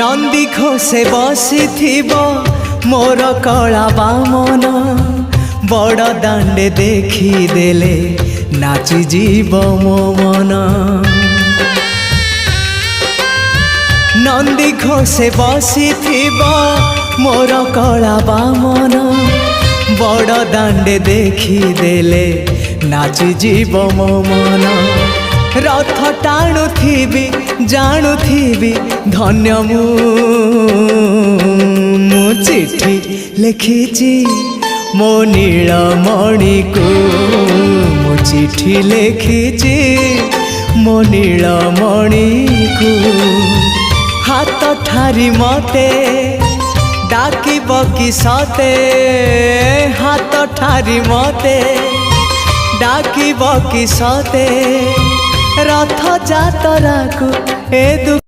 नंदी घोषे बसी मोर कला बामन बड़ दांडे देखी देले नाची जीव मो मन। नंदी घोषे बसी मोर कला बामन बड़ दांडे देखी देले नाची जीव मो मन। रथ टाणुथिबी जाणुथिबी धन्य मु चिठी लिखिची मो नीलमणि को मु चिठी लिखिची मो नीलमणि को। हाथ ठारी मते डाकिब कि सते हाथ ठारी मते डाकिब कि सते रथ जातरा को ए